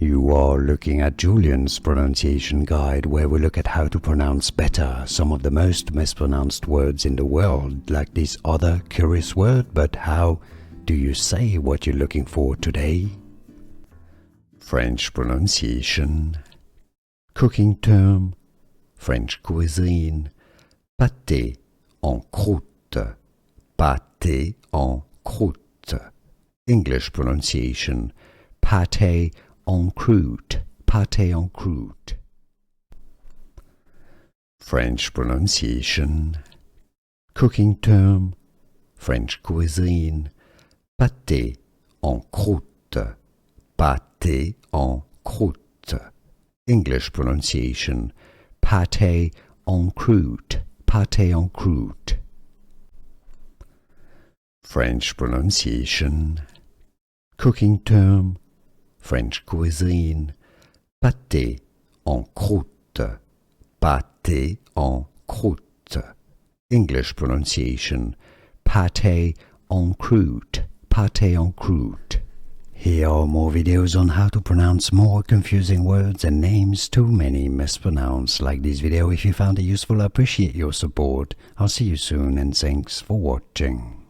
You are looking at Julian's pronunciation guide, where we look at how to pronounce better some of the most mispronounced words in the world, like this other curious word. But how do you say what you're looking for today? French pronunciation, cooking term, French cuisine, pâté en croûte, pâté en croûte. English pronunciation, pâté en croûte, pâté en croûte. French pronunciation, cooking term, French cuisine, pâté en croûte, pâté en croûte. English pronunciation, pâté en croûte, pâté en croûte. French pronunciation, cooking term, French cuisine, pâté en croûte, pâté en croûte. English pronunciation, pâté en croûte, pâté en croûte. Here are more videos on how to pronounce more confusing words and names too many mispronounced. Like this video if you found it useful. I appreciate your support. I'll see you soon and thanks for watching.